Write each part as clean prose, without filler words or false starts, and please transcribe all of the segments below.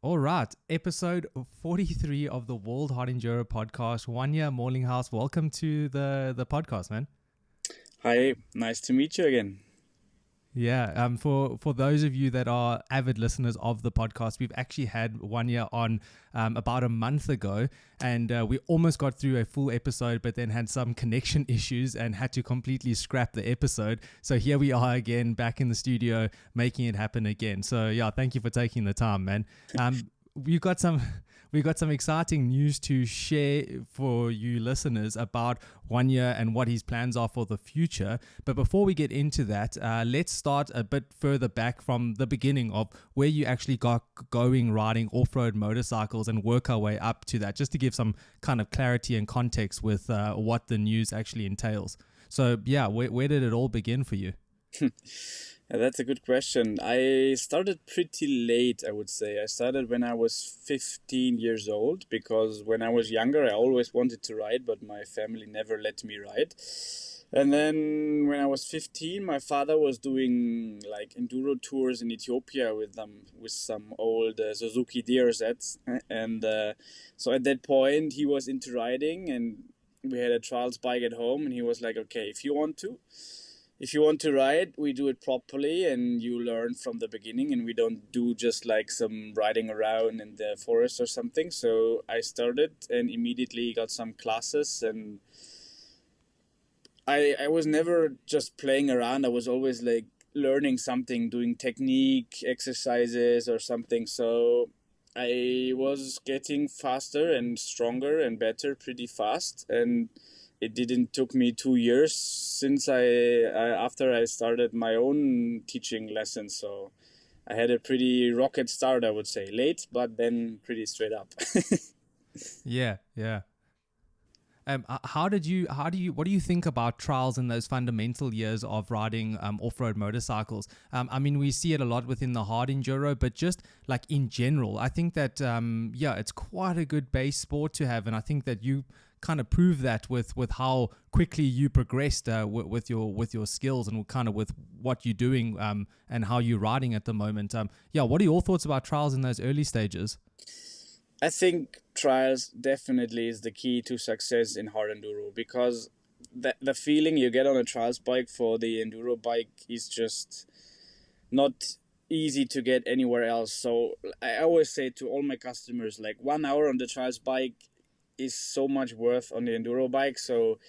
All right, episode 43 of the World Hard Enduro Podcast. Wanja Morlinghaus, welcome to the podcast, man. Hi, nice to meet you again. Yeah, for those of you that are avid listeners of the podcast, we've actually had Wanja on about a month ago, and we almost got through a full episode, but then had some connection issues and had to completely scrap the episode. So here we are again, back in the studio, making it happen again. So yeah, thank you for taking the time, man. We've got some exciting news to share for you listeners about Wanja and what his plans are for the future. But before we get into that, let's start a bit further back from the beginning of where you actually got going riding off-road motorcycles and work our way up to that, just to give some kind of clarity and context with what the news actually entails. So yeah, where did it all begin for you? That's a good question. I started pretty late, I would say. I started when I was 15 years old because when I was younger, I always wanted to ride, but my family never let me ride. And then when I was 15, my father was doing like enduro tours in Ethiopia with some old Suzuki DRZs. And so at that point, he was into riding and we had a trials bike at home and he was like, okay, if you want to ride, we do it properly and you learn from the beginning and we don't do just like some riding around in the forest or something. So I started and immediately got some classes and I was never just playing around. I was always like learning something, doing technique, exercises or something. So I was getting faster and stronger and better pretty fast, and it didn't took me 2 years since after I started my own teaching lessons. So I had a pretty rocket start, I would say. Late, but then pretty straight up. Yeah. What do you think about trials in those fundamental years of riding off-road motorcycles? I mean, we see it a lot within the hard enduro, but just like in general, I think that, it's quite a good base sport to have. And I think that you kind of prove that with how quickly you progressed with your skills and kind of with what you're doing and how you're riding at the moment. What are your thoughts about trials in those early stages? I think trials definitely is the key to success in hard enduro because the feeling you get on a trials bike for the enduro bike is just not easy to get anywhere else. So I always say to all my customers, like 1 hour on the trials bike is so much worth on the enduro bike. So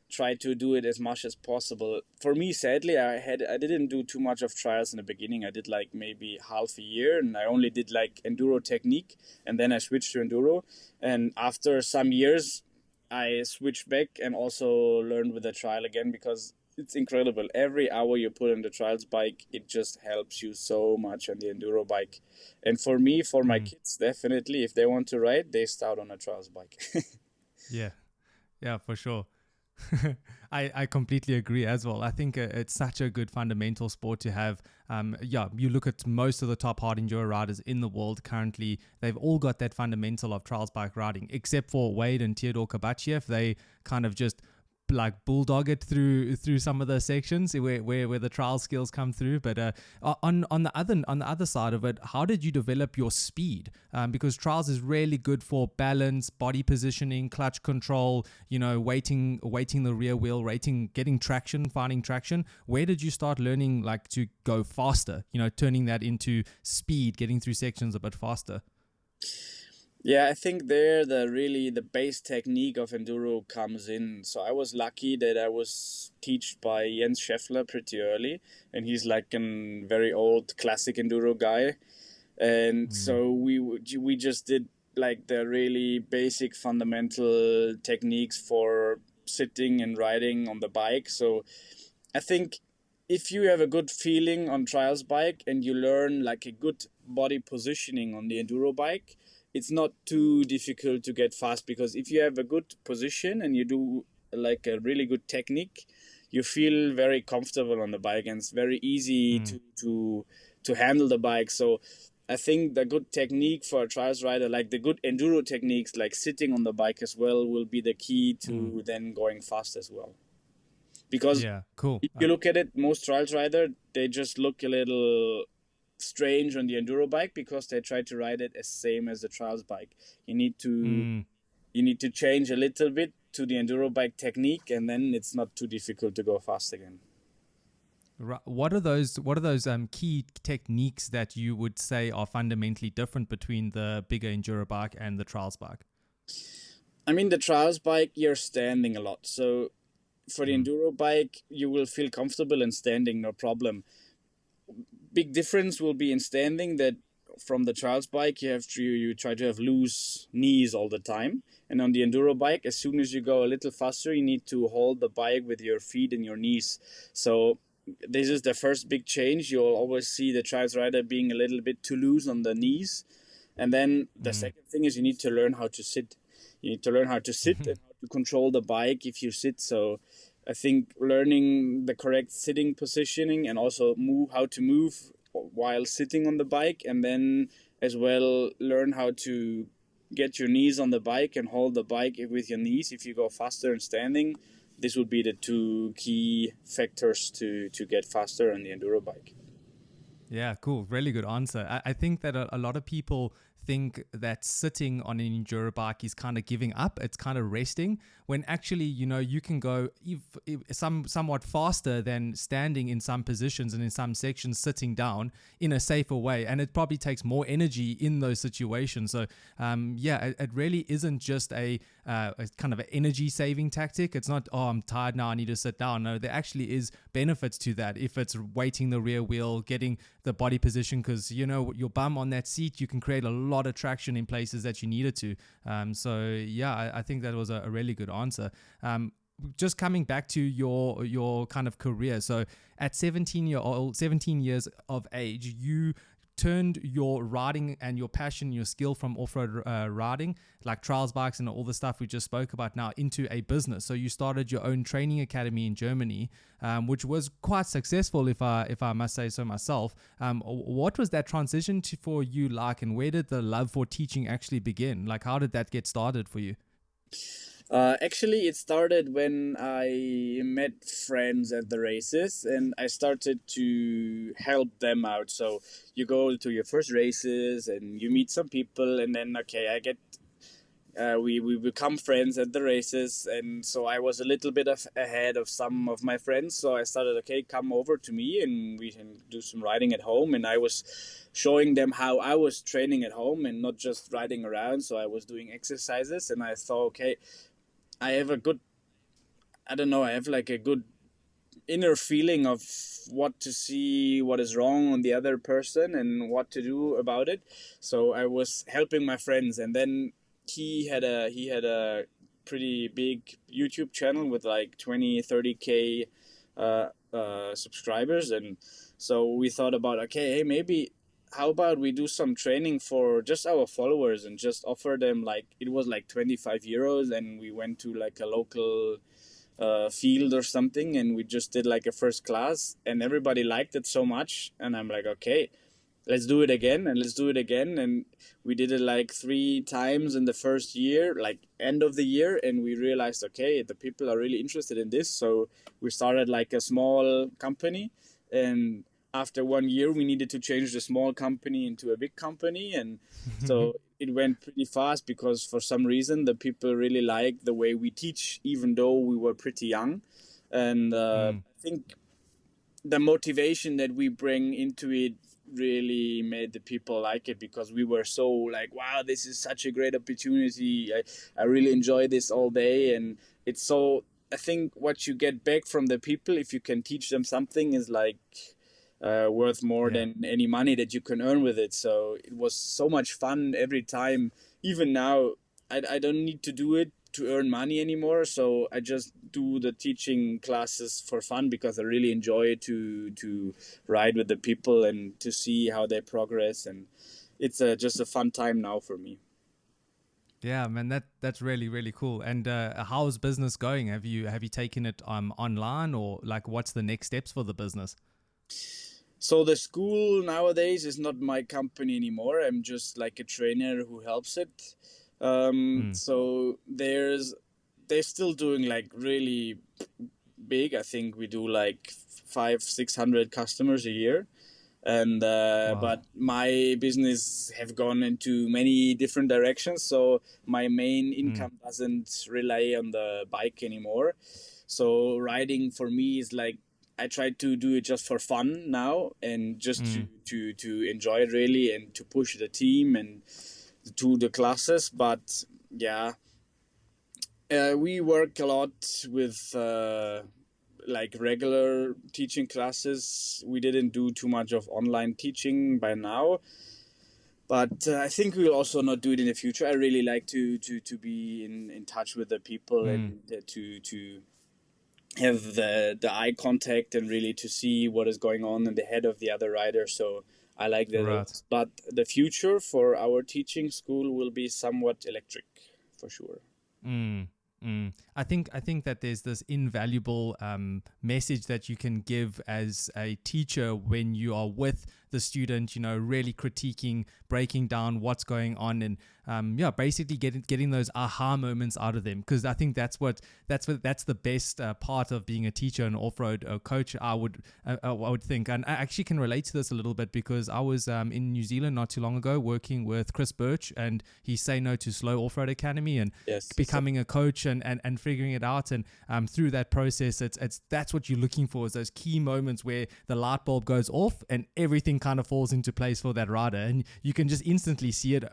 try to do it as much as possible. For me, sadly, I didn't do too much of trials in the beginning. I did like maybe half a year and I only did like enduro technique and then I switched to enduro. And after some years, I switched back and also learned with the trial again because it's incredible. Every hour you put on the trials bike, it just helps you so much on the enduro bike. And for me, for my kids, definitely, if they want to ride, they start on a trials bike. Yeah, for sure. I completely agree as well. I think it's such a good fundamental sport to have. You look at most of the top hard enduro riders in the world currently, they've all got that fundamental of trials bike riding, except for Wade and Theodor Kabachiev. They kind of just like bulldog it through some of the sections where the trial skills come through. But on the other side of it, how did you develop your speed? Because trials is really good for balance, body positioning, clutch control, weighting the rear wheel, getting traction, finding traction. Where did you start learning like to go faster, turning that into speed, getting through sections a bit faster? Yeah, I think there the base technique of enduro comes in. So I was lucky that I was taught by Jens Scheffler pretty early, and he's like a very old classic enduro guy. And so we just did like the really basic fundamental techniques for sitting and riding on the bike. So I think if you have a good feeling on trials bike and you learn like a good body positioning on the enduro bike, it's not too difficult to get fast because if you have a good position and you do like a really good technique, you feel very comfortable on the bike and it's very easy to handle the bike. So I think the good technique for a trials rider, like the good enduro techniques, like sitting on the bike as well, will be the key to then going fast as well. Because yeah, cool. If you look at it, most trials rider, they just look a little strange on the enduro bike because they try to ride it as same as the trials bike. You need to change a little bit to the enduro bike technique, and then it's not too difficult to go fast again. What are those key techniques that you would say are fundamentally different between the bigger enduro bike and the trials bike? I mean, the trials bike, you're standing a lot. So for the enduro bike, you will feel comfortable in standing, no problem. Big difference will be in standing, that from the trials bike, you try to have loose knees all the time. And on the enduro bike, as soon as you go a little faster, you need to hold the bike with your feet and your knees. So this is the first big change. You'll always see the trials rider being a little bit too loose on the knees. And then the second thing is you need to learn how to sit. You need to learn how to sit and how to control the bike if you sit. So I think learning the correct sitting positioning and also how to move while sitting on the bike, and then as well learn how to get your knees on the bike and hold the bike with your knees if you go faster and standing. This would be the two key factors to get faster on the enduro bike. Yeah, cool. Really good answer. I think that a lot of people think that sitting on an enduro bike is kind of giving up. It's kind of resting, when actually, you can go somewhat faster than standing in some positions and in some sections sitting down in a safer way. And it probably takes more energy in those situations. So it really isn't just a kind of an energy saving tactic. It's not, oh, I'm tired now, I need to sit down. No, there actually is benefits to that. If it's weighting the rear wheel, getting the body position, because your bum on that seat, you can create a lot of traction in places that you needed to. I think that was a really good answer. Just coming back to your kind of career. So at 17 years of age, you turned your riding and your passion, your skill from off-road riding, like trials bikes and all the stuff we just spoke about now, into a business. So you started your own training academy in Germany, which was quite successful, if I must say so myself. What was that transition for you like, and where did the love for teaching actually begin? Like, how did that get started for you? Actually, it started when I met friends at the races and I started to help them out. So you go to your first races and you meet some people, and then, we become friends at the races. And so I was a little bit ahead of some of my friends. So I started, come over to me and we can do some riding at home. And I was showing them how I was training at home and not just riding around. So I was doing exercises, and I thought, I have a good inner feeling of what to see, what is wrong on the other person and what to do about it. So I was helping my friends, and then he had a pretty big YouTube channel with like 20-30K subscribers. And so we thought about, maybe how about we do some training for just our followers and just offer them, it was like 25 euros, and we went to like a local field or something, and we just did like a first class, and everybody liked it so much. And I'm like, let's do it again, and we did it like 3 times in the first year, like end of the year, and we realized, the people are really interested in this. So we started like a small company, and after 1 year, we needed to change the small company into a big company. And so it went pretty fast because for some reason, the people really liked the way we teach, even though we were pretty young. And I think the motivation that we bring into it really made the people like it, because we were so like, wow, this is such a great opportunity. I really enjoy this all day. And it's so, I think what you get back from the people, if you can teach them something, is like worth more than any money that you can earn with it. So it was so much fun every time. Even now, I don't need to do it to earn money anymore. So I just do the teaching classes for fun, because I really enjoy to ride with the people and to see how they progress. And it's just a fun time now for me. Yeah, man, that's really, really cool. And how's business going? Have you taken it online, or like what's the next steps for the business? So the school nowadays is not my company anymore. I'm just like a trainer who helps it. So they're still doing like really big. I think we do like 500-600 customers a year. and Wow. but my business have gone into many different directions, so my main income doesn't rely on the bike anymore. So riding for me is like, I try to do it just for fun now, and just to enjoy it really, and to push the team and to the classes. But yeah, we work a lot with like regular teaching classes. We didn't do too much of online teaching by now, but I think we'll also not do it in the future. I really like to be in touch with the people, and to have the eye contact, and really to see what is going on in the head of the other rider. So I like that a lot. But the future for our teaching school will be somewhat electric, for sure. I think that there's this invaluable message that you can give as a teacher when you are with the student, you know, really critiquing, breaking down what's going on, and basically getting those aha moments out of them. Because I think that's the best part of being a teacher and off-road coach. I would think, and I actually can relate to this a little bit, because I was in New Zealand not too long ago working with Chris Birch and his Say No to Slow Off-Road Academy, and becoming a coach and figuring it out. And through that process, that's what you're looking for, is those key moments where the light bulb goes off and everything kind of falls into place for that rider, and you can just instantly see it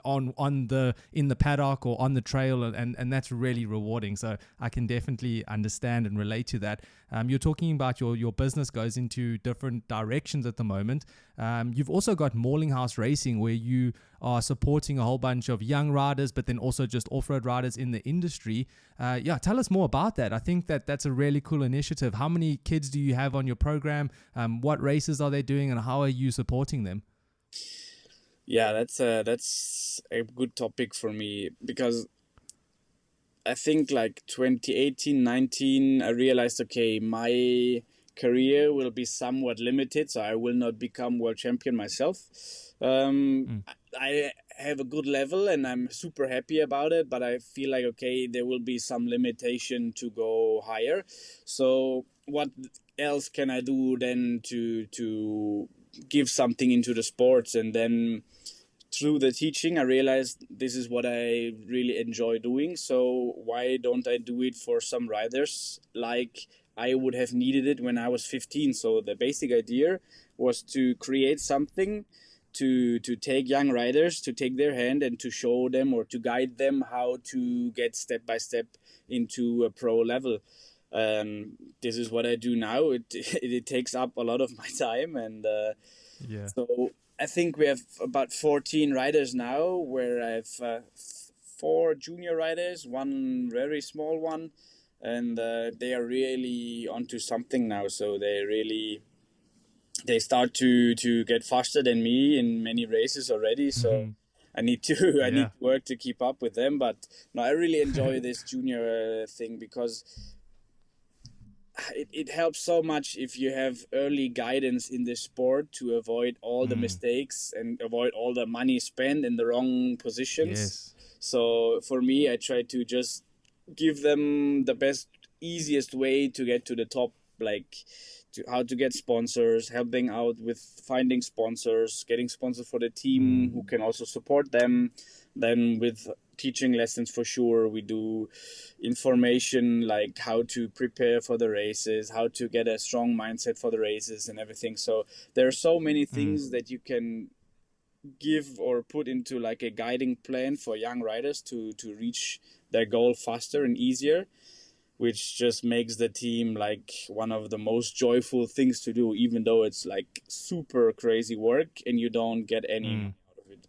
in the paddock or on the trail, and that's really rewarding. So I can definitely understand and relate to that. You're talking about your business goes into different directions at the moment. You've also got Morlinghaus Racing, where you are supporting a whole bunch of young riders, but then also just off-road riders in the industry. Tell us more about that. I think that's a really cool initiative. How many kids do you have on your program? What races are they doing, and how are you supporting them? Yeah, that's a good topic for me, because I think like 2018, 19, I realized, okay, my career will be somewhat limited, so I will not become world champion myself. I have a good level and I'm super happy about it, but I feel like, okay, there will be some limitation to go higher. So what else can I do then to give something into the sports? And then through the teaching, I realized this is what I really enjoy doing. So why don't I do it for some riders like I would have needed it when I was 15? So the basic idea was to create something to take young riders, to take their hand and to show them or to guide them how to get step by step into a pro level. This is what I do now. It takes up a lot of my time, and so I think we have about 14 riders now, where I have 4 junior riders, 1 very small one, and they are really onto something now. So they start to get faster than me in many races already. So I need to work to keep up with them. But no, I really enjoy this junior thing, because it helps so much if you have early guidance in the sport to avoid all the mistakes and avoid all the money spent in the wrong positions. Yes. So for me, I try to just give them the best, easiest way to get to the top, like how to get sponsors, helping out with finding sponsors, getting sponsors for the team who can also support them. Then with teaching lessons, for sure, we do information like how to prepare for the races, how to get a strong mindset for the races and everything. So there are so many things that you can give or put into like a guiding plan for young riders to reach their goal faster and easier, which just makes the team like one of the most joyful things to do, even though it's like super crazy work and you don't get any money out of it.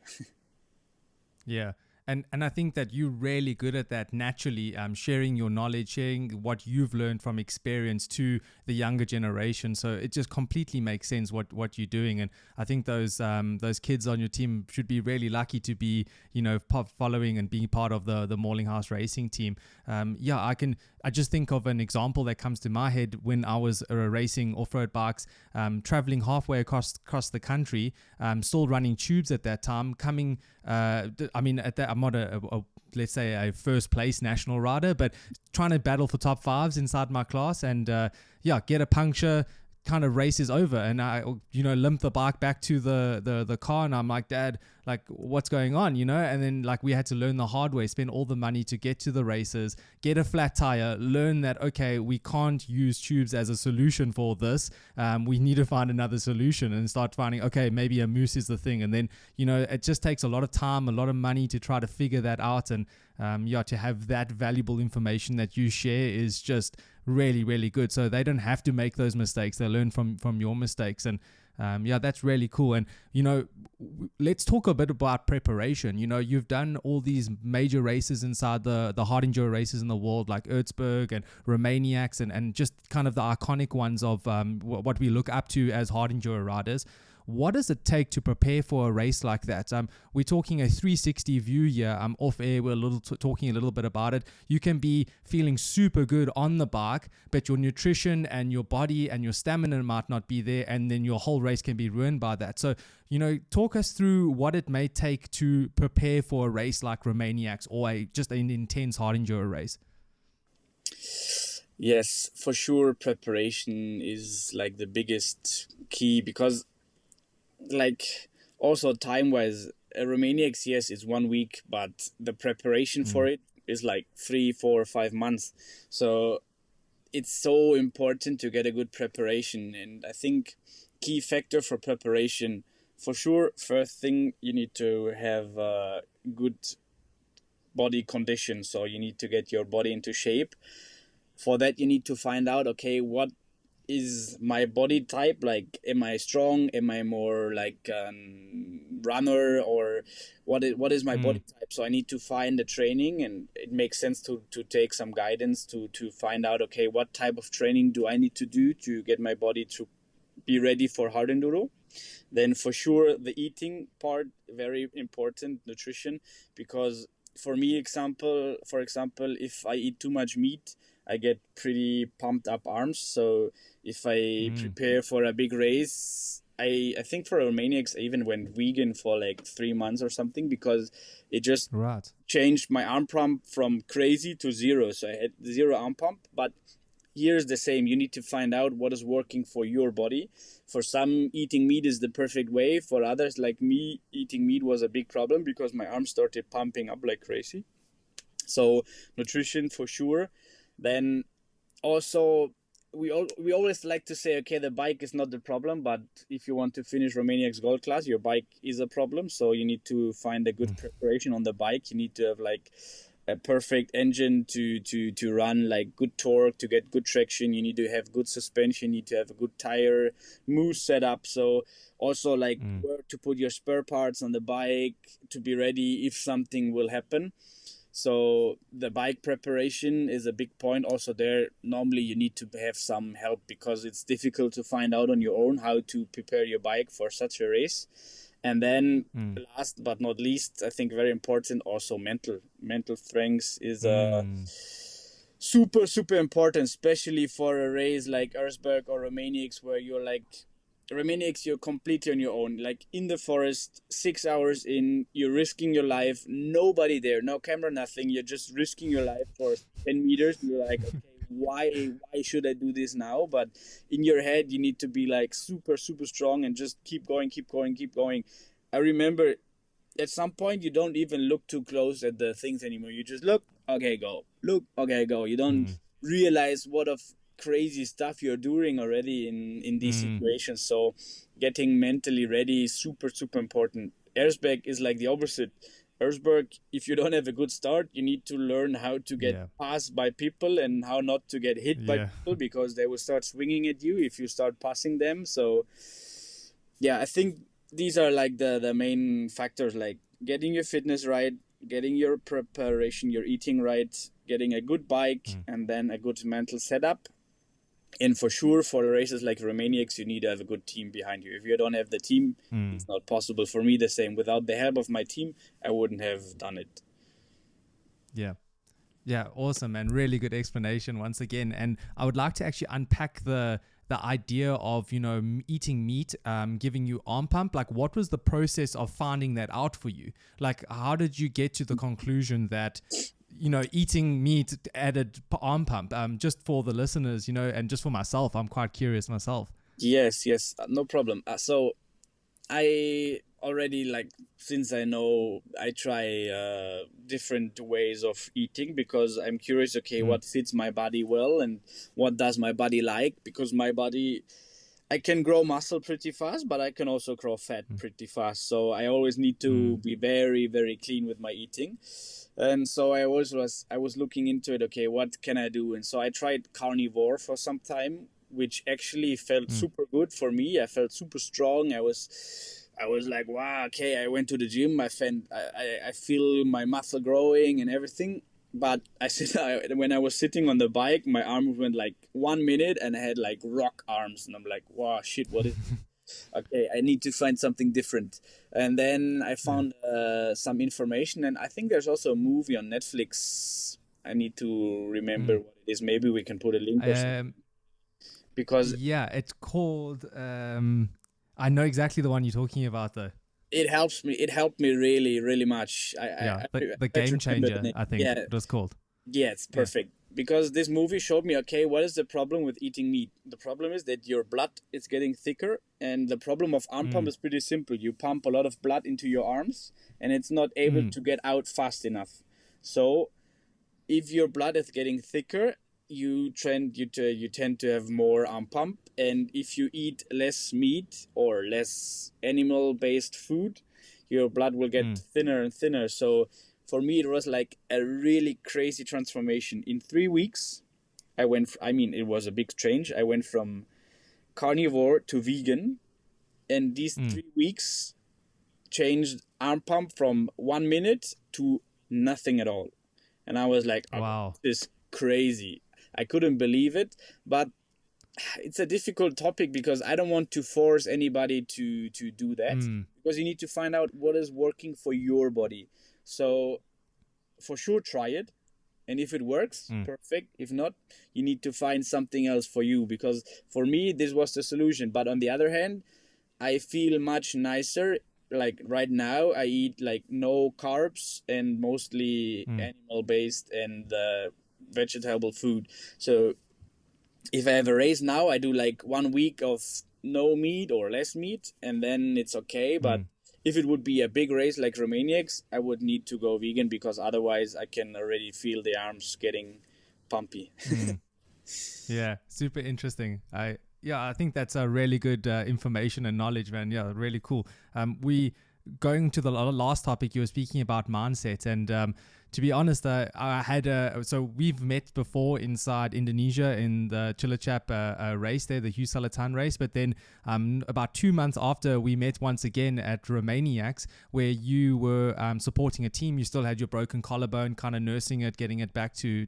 Yeah. And I think that you're really good at that naturally, sharing your knowledge, sharing what you've learned from experience to the younger generation. So it just completely makes sense what you're doing. And I think those kids on your team should be really lucky to be, following and being part of the Morlinghaus Racing team. I just think of an example that comes to my head when I was racing off-road bikes, traveling halfway across the country, still running tubes at that time, coming, I'm not let's say a first place national rider, but trying to battle for top 5s inside my class, and get a puncture, kind of race is over, and I, limp the bike back to the car, and I'm like, Dad, like, what's going on, and then like we had to learn the hard way, spend all the money to get to the races, get a flat tire, learn that, okay, we can't use tubes as a solution for this. We need to find another solution, and start finding, okay, maybe a mousse is the thing. And then, it just takes a lot of time, a lot of money to try to figure that out. And to have that valuable information that you share is just really, really good. So they don't have to make those mistakes. They learn from your mistakes. And that's really cool. And, let's talk a bit about preparation. You've done all these major races inside the hard enduro races in the world, like Erzberg and Romaniacs, and just kind of the iconic ones of what we look up to as hard enduro riders. What does it take to prepare for a race like that? We're talking a 360 view here. Off air, we're talking a little bit about it. You can be feeling super good on the bike, but your nutrition and your body and your stamina might not be there, and then your whole race can be ruined by that. So, talk us through what it may take to prepare for a race like Romaniacs, or just an intense hard enduro race. Yes, for sure. Preparation is like the biggest key, because like also time-wise, Romaniacs, yes, it's 1 week, but the preparation for it is like 3, 4, 5 months. So it's so important to get a good preparation. And I think key factor for preparation, for sure, first thing, you need to have a good body condition. So you need to get your body into shape. For that, you need to find out, okay, what is my body type? Like, am I strong? Am I more like runner? Or what is my body type? So I need to find the training, and it makes sense to take some guidance to find out, okay, what type of training do I need to do to get my body to be ready for hard enduro. Then for sure the eating part, very important, nutrition, because for me, for example, if I eat too much meat, I get pretty pumped up arms. So if I prepare for a big race, I think for Romaniacs I even went vegan for like 3 months or something, because it just changed my arm pump from crazy to zero. So I had 0 arm pump. But here's the same. You need to find out what is working for your body. For some, eating meat is the perfect way. For others, like me, eating meat was a big problem because my arms started pumping up like crazy. So nutrition for sure. Then also, we always like to say, okay, the bike is not the problem, but if you want to finish Romaniacs Gold Class, your bike is a problem. So you need to find a good preparation on the bike. You need to have like a perfect engine to run, like good torque, to get good traction. You need to have good suspension. You need to have a good tire mousse setup. So also like where to put your spare parts on the bike to be ready if something will happen. So the bike preparation is a big point. Also there, normally you need to have some help, because it's difficult to find out on your own how to prepare your bike for such a race. And then last but not least, I think very important, also mental strength is super, super important, especially for a race like Erzberg or Romaniacs, where you're like, Romaniacs, you're completely on your own, like in the forest, 6 hours in, you're risking your life, nobody there, no camera, nothing, you're just risking your life for 10 meters. You're like, okay, why should I do this now? But in your head, you need to be like super, super strong and just keep going. I remember at some point, you don't even look too close at the things anymore. You just look, okay, go. You don't realize what of crazy stuff you're doing already in these situations. So getting mentally ready is super, super important. Erzberg is like the opposite. Erzberg, if you don't have a good start, you need to learn how to get passed by people and how not to get hit by people, because they will start swinging at you if you start passing them. So yeah, I think these are like the main factors, like getting your fitness right, getting your preparation, your eating right, getting a good bike, and then a good mental setup. And for sure, for races like Romaniacs, you need to have a good team behind you. If you don't have the team, it's not possible. For me, the same. Without the help of my team, I wouldn't have done it. Yeah, awesome, and really good explanation once again. And I would like to actually unpack the idea of, eating meat, giving you arm pump. Like, what was the process of finding that out for you? Like, how did you get to the conclusion that eating meat added arm pump? Just for the listeners, and just for myself, I'm quite curious myself. Yes, yes, no problem. So I already, like, since I know, I try different ways of eating because I'm curious, okay, Mm, what fits my body well and what does my body like, because my body, I can grow muscle pretty fast, but I can also grow fat mm, pretty fast. So I always need to mm, be very, very clean with my eating. And so I was looking into it, okay, what can I do? And so I tried carnivore for some time, which actually felt mm. super good for me. I felt super strong. I was like, wow, okay, I went to the gym. I feel my muscle growing and everything. But when I was sitting on the bike, my arm went like 1 minute and I had like rock arms. And I'm like, wow, shit, what is, okay, I need to find something different. And then I Yeah. found some information, and I think there's also a movie on Netflix. I need to remember Mm. what it is. Maybe we can put a link or something, Um, because yeah, it's called. I know exactly the one you're talking about, though. it helps me. It helped me really, really much. Yeah, I the try to Game remember the Changer, name. I think Yeah, it was called. yeah, it's Yeah. perfect. Because this movie showed me, okay, what is the problem with eating meat? The problem is that your blood is getting thicker, and the problem of arm pump Mm, is pretty simple. You pump a lot of blood into your arms, and it's not able mm, to get out fast enough. So if your blood is getting thicker, you tend to have more arm pump, and if you eat less meat or less animal based food, your blood will get mm. thinner and thinner. So for me, it was like a really crazy transformation. In 3 weeks, I mean, it was a big change. I went from carnivore to vegan, and these Mm. 3 weeks changed arm pump from 1 minute to nothing at all. And I was like, okay, Wow. this is crazy. I couldn't believe it. But it's a difficult topic because I don't want to force anybody to do that, Mm, because you need to find out what is working for your body. So for sure, try it. And if it works, mm, perfect. If not, you need to find something else for you, because for me, this was the solution. But on the other hand, I feel much nicer. Like right now, I eat like no carbs and mostly mm. animal based and vegetable food. So if I have a race now, I do like 1 week of no meat or less meat, and then it's okay. But Mm. if it would be a big race like Romaniacs, I would need to go vegan, because otherwise I can already feel the arms getting pumpy. Mm. Yeah, super interesting. I think that's a really good information and knowledge, man. Yeah, really cool. We going to the last topic, you were speaking about mindset, and to be honest, I had so we've met before inside Indonesia in the Cilacap race there, the Hugh Salatan race, but then about 2 months after, we met once again at Romaniacs, where you were supporting a team. You still had your broken collarbone, kind of nursing it, getting it back to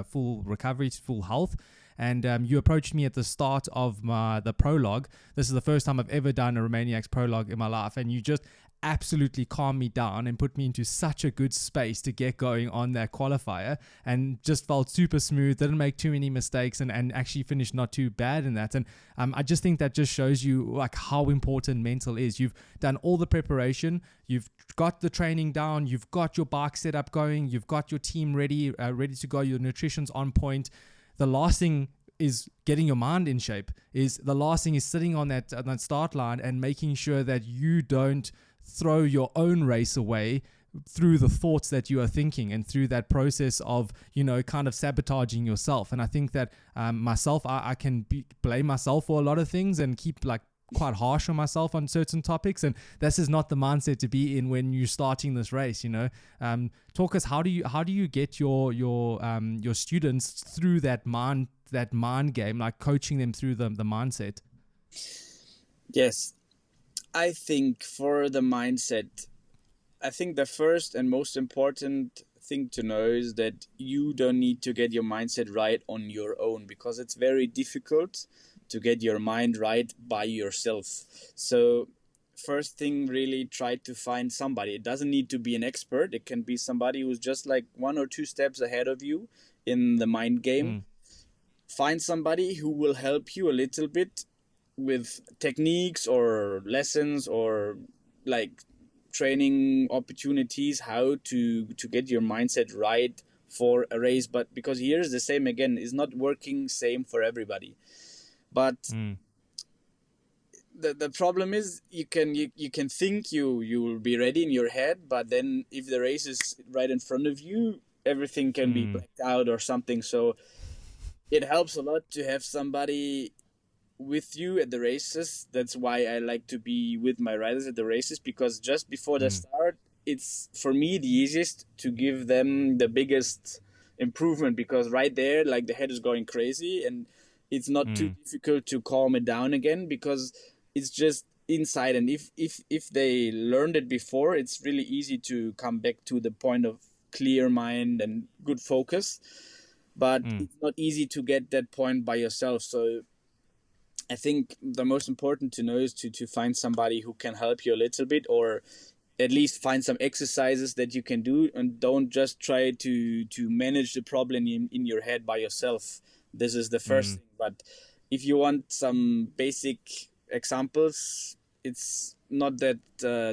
full recovery, to full health. And you approached me at the start of the prologue. This is the first time I've ever done a Romaniacs prologue in my life, and you just absolutely calmed me down and put me into such a good space to get going on that qualifier, and just felt super smooth, didn't make too many mistakes, and actually finished not too bad in that. And I just think that just shows you like how important mental is. You've done all the preparation, you've got the training down, you've got your bike set up going, you've got your team ready to go, your nutrition's on point. The last thing is getting your mind in shape. The last thing is sitting on that start line and making sure that you don't throw your own race away through the thoughts that you are thinking, and through that process of, kind of sabotaging yourself. And I think that myself, I can blame myself for a lot of things and keep like quite harsh on myself on certain topics, and this is not the mindset to be in when you're starting this race. Talk us, how do you get your students through that mind game, like coaching them through the mindset? Yes, I think for the mindset, I think the first and most important thing to know is that you don't need to get your mindset right on your own, because it's very difficult to get your mind right by yourself. So first thing, really try to find somebody. It doesn't need to be an expert. It can be somebody who's just like 1 or 2 steps ahead of you in the mind game. Mm, Find somebody who will help you a little bit with techniques or lessons or like training opportunities, how to get your mindset right for a race. But because here's the same again, is not working same for everybody. But mm, the problem is you can think you will be ready in your head, but then if the race is right in front of you, everything can be blacked out or something. So it helps a lot to have somebody with you at the races. That's why I like to be with my riders at the races, because just before the start, it's for me the easiest to give them the biggest improvement, because right there, like, the head is going crazy and it's not too difficult to calm it down again, because it's just inside. And if they learned it before, it's really easy to come back to the point of clear mind and good focus. But it's not easy to get that point by yourself. So I think the most important to know is to find somebody who can help you a little bit, or at least find some exercises that you can do, and don't just try to manage the problem in your head by yourself. This is the first thing. But if you want some basic examples, it's not that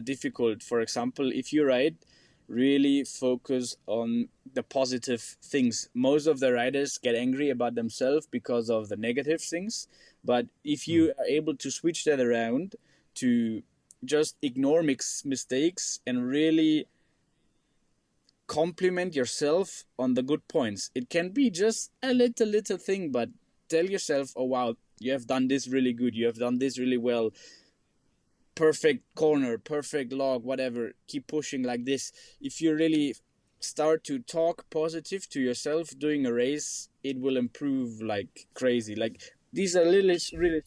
difficult. For example, if you ride, really focus on the positive things. Most of the riders get angry about themselves because of the negative things. But if you are able to switch that around to just ignore mistakes and really compliment yourself on the good points. It can be just a little thing, but tell yourself, oh wow, you have done this really good, you have done this really well, perfect corner, perfect log, whatever, keep pushing like this. If you really start to talk positive to yourself during a race, it will improve like crazy. Like, these are really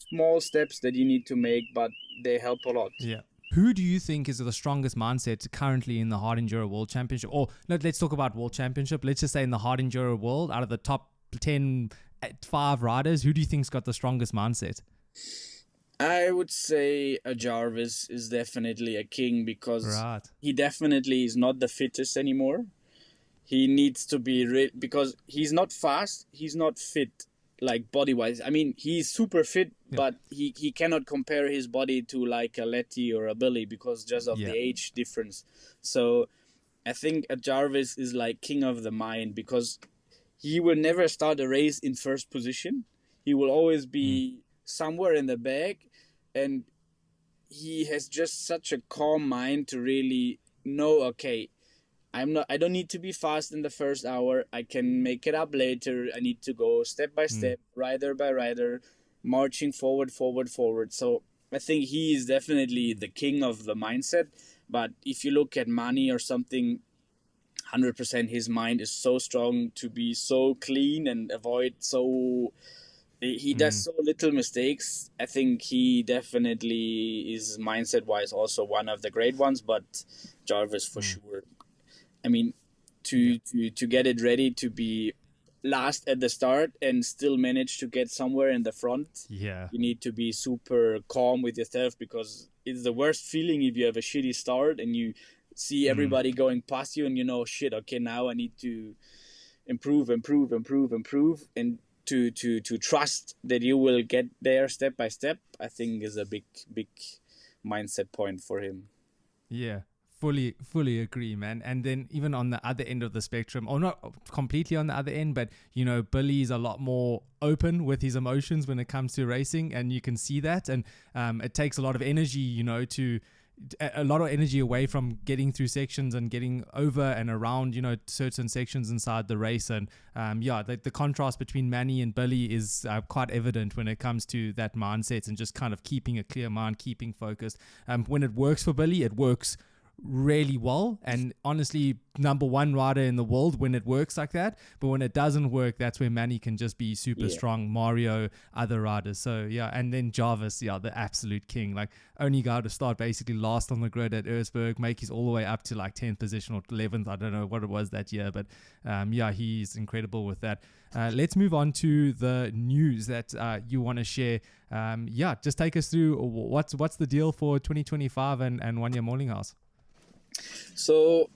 small steps that you need to make, but they help a lot. Yeah. Who do you think is the strongest mindset currently in the Hard Enduro World Championship? Or no, let's talk about World Championship. Let's just say in the Hard Enduro World, out of the top 10, 5 riders, who do you think's got the strongest mindset? I would say a Jarvis is definitely a king, because he definitely is not the fittest anymore. He needs to be because he's not fast, he's not fit, like body-wise. I mean, he's super fit, but he cannot compare his body to like a Letty or a Billy, because just of the age difference. So I think a Jarvis is like king of the mind, because he will never start a race in first position. He will always be somewhere in the back, and he has just such a calm mind to really know, okay, I don't need to be fast in the first hour. I can make it up later. I need to go step by step, rider by rider, marching forward. So I think he is definitely the king of the mindset. But if you look at Mani or something, 100% his mind is so strong to be so clean and avoid so... He does so little mistakes. I think he definitely is, mindset-wise, also one of the great ones, but Jarvis for sure. I mean, to get it ready to be last at the start and still manage to get somewhere in the front, you need to be super calm with yourself, because it's the worst feeling if you have a shitty start and you see everybody going past you and you know, shit, okay, now I need to improve, and to trust that you will get there step by step, I think is a big mindset point for him. Yeah, fully agree, man. And then even on the other end of the spectrum, or not completely on the other end, but you know, Billy's a lot more open with his emotions when it comes to racing, and you can see that. And it takes a lot of energy, you know, a lot of energy away from getting through sections and getting over and around, you know, certain sections inside the race. And the contrast between Manny and Billy is quite evident when it comes to that mindset and just kind of keeping a clear mind, keeping focused. When it works for Billy, it works really well, and honestly number one rider in the world when it works like that. But when it doesn't work, that's where Manny can just be super strong. Mario, other riders. So and then Jarvis, the absolute king, like only guy to start basically last on the grid at Erzberg, make his all the way up to like 10th position or 11th, I don't know what it was that year, but he's incredible with that. Let's move on to the news that you want to share. Just take us through what's the deal for 2025 and Wanja Morlinghaus. So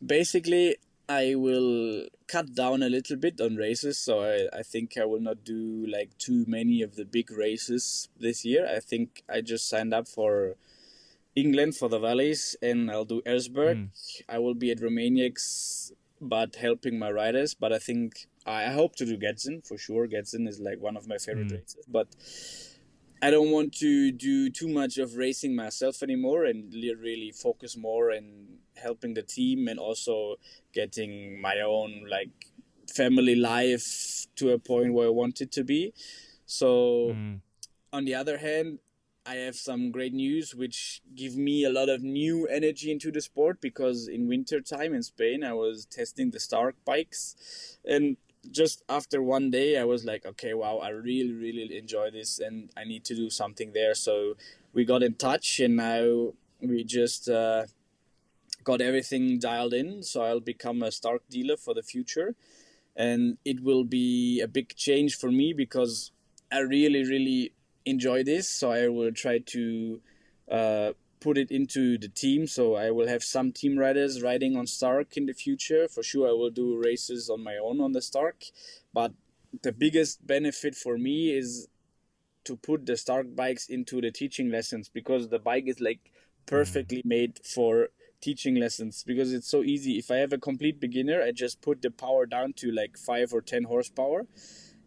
basically I will cut down a little bit on races. So I think I will not do like too many of the big races this year. I think I just signed up for England for the valleys, and I'll do Erzberg. I will be at Romaniacs, but helping my riders. But I think I hope to do Getzen for sure. Getzen is like one of my favorite races. But I don't want to do too much of racing myself anymore and really focus more on helping the team and also getting my own like family life to a point where I want it to be. So on the other hand, I have some great news which give me a lot of new energy into the sport, because in winter time in Spain I was testing the Stark bikes, and just after one day I was like, okay, wow, I really enjoy this and I need to do something there. So we got in touch and now we just got everything dialed in. So I'll become a Stark dealer for the future, and it will be a big change for me because I really enjoy this. So I will try to put it into the team. So I will have some team riders riding on Stark in the future. For sure, I will do races on my own on the Stark. But the biggest benefit for me is to put the Stark bikes into the teaching lessons, because the bike is like perfectly made for teaching lessons, because it's so easy. If I have a complete beginner, I just put the power down to like 5 or 10 horsepower,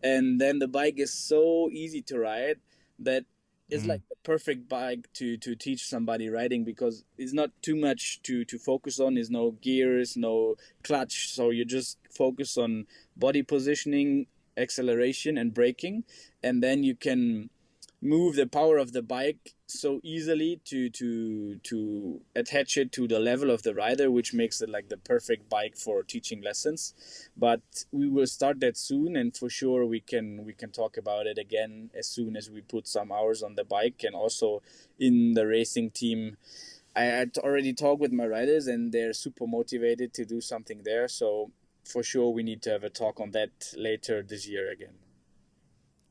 and then the bike is so easy to ride that it's like the perfect bike to teach somebody riding, because it's not too much to focus on. There's no gears, no clutch, so you just focus on body positioning, acceleration and braking, and then you can move the power of the bike so easily to attach it to the level of the rider, which makes it like the perfect bike for teaching lessons. But we will start that soon, and for sure we can talk about it again as soon as we put some hours on the bike. And also in the racing team, I had already talked with my riders and they're super motivated to do something there. So for sure we need to have a talk on that later this year again.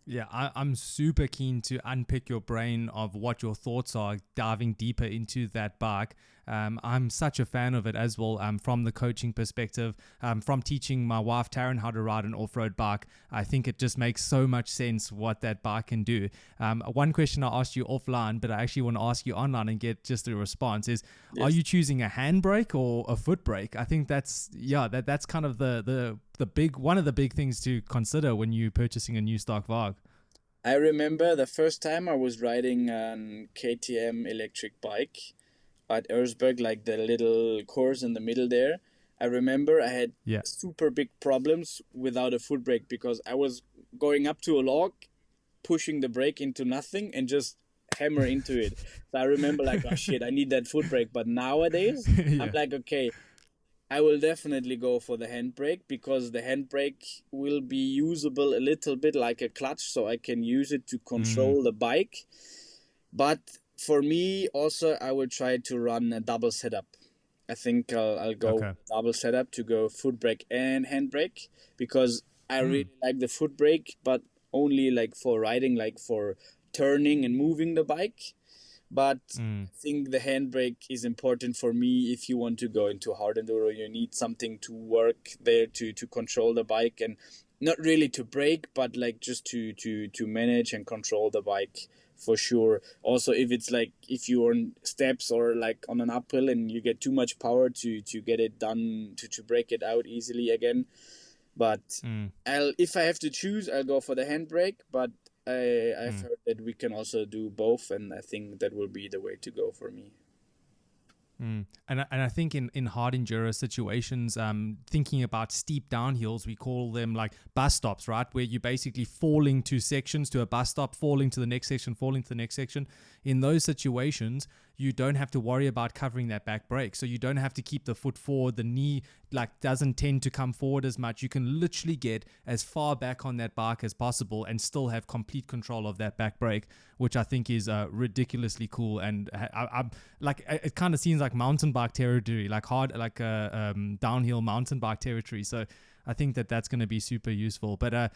Yeah, I'm super keen to unpick your brain of what your thoughts are, diving deeper into that bike. I'm such a fan of it as well, from the coaching perspective, from teaching my wife Taryn how to ride an off-road bike. I think it just makes so much sense what that bike can do. One question I asked you offline, but I actually want to ask you online and get just a response is, Yes. Are you choosing a handbrake or a foot brake? I think that's kind of the big, one of the big things to consider when you're purchasing a new stock Varg. I remember the first time I was riding an KTM electric bike at Erzberg, like the little course in the middle there. I remember I had super big problems without a foot brake, because I was going up to a log, pushing the brake into nothing and just hammer into it. So I remember like, oh shit, I need that foot brake. But nowadays I'm like, okay, I will definitely go for the handbrake, because the handbrake will be usable a little bit like a clutch, so I can use it to control the bike. But for me, also, I will try to run a double setup. I think I'll go double setup to go foot brake and handbrake, because I really like the foot brake, but only like for riding, like for turning and moving the bike. But I think the handbrake is important for me. If you want to go into hard enduro, you need something to work there to control the bike, and not really to brake, but like just to manage and control the bike for sure. Also, if it's like if you're on steps or like on an uphill and you get too much power to get it done, to break it out easily again. But if I have to choose, I'll go for the handbrake. But I've heard that we can also do both, and I think that will be the way to go for me. And I think in hard enduro situations, thinking about steep downhills, we call them like bus stops, right? Where you're basically falling to sections, to a bus stop, falling to the next section, falling to the next section. In those situations, you don't have to worry about covering that back brake. So you don't have to keep the foot forward. The knee like doesn't tend to come forward as much. You can literally get as far back on that bike as possible and still have complete control of that back brake, which I think is ridiculously cool. And I'm like, it kind of seems like mountain bike territory, like hard, like downhill mountain bike territory. So I think that's going to be super useful. But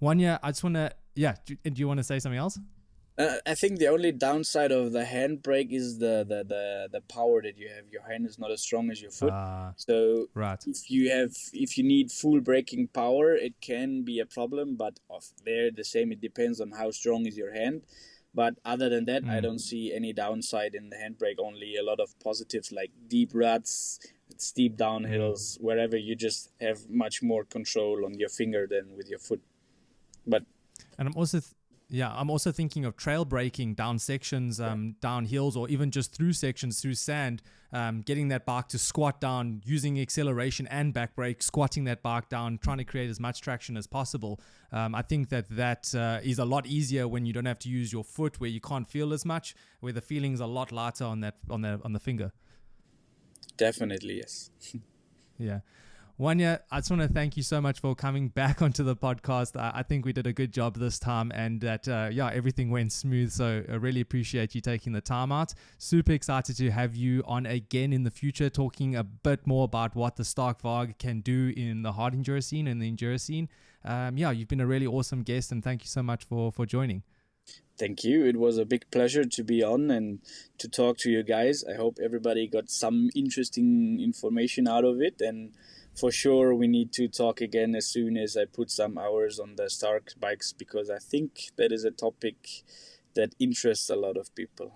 Wanja, I just want to, do you want to say something else? I think the only downside of the handbrake is the power that you have. Your hand is not as strong as your foot. So if you need full braking power, it can be a problem. But the same. It depends on how strong is your hand. But other than that, I don't see any downside in the handbrake. Only a lot of positives, like deep ruts, steep downhills, wherever you just have much more control on your finger than with your foot. But and I'm also Yeah, I'm also thinking of trail braking down sections, down hills, or even just through sections, through sand, getting that bike to squat down, using acceleration and back brake, squatting that bike down, trying to create as much traction as possible. I think that is a lot easier when you don't have to use your foot, where you can't feel as much, where the feeling's a lot lighter on the finger. Definitely, yes. Yeah. Wanja, I just want to thank you so much for coming back onto the podcast. I think we did a good job this time, and that, everything went smooth. So I really appreciate you taking the time out. Super excited to have you on again in the future, talking a bit more about what the Stark Varg can do in the hard enduro scene and the enduro scene. You've been a really awesome guest, and thank you so much for joining. Thank you. It was a big pleasure to be on and to talk to you guys. I hope everybody got some interesting information out of it, and for sure, we need to talk again as soon as I put some hours on the Stark bikes, because I think that is a topic that interests a lot of people.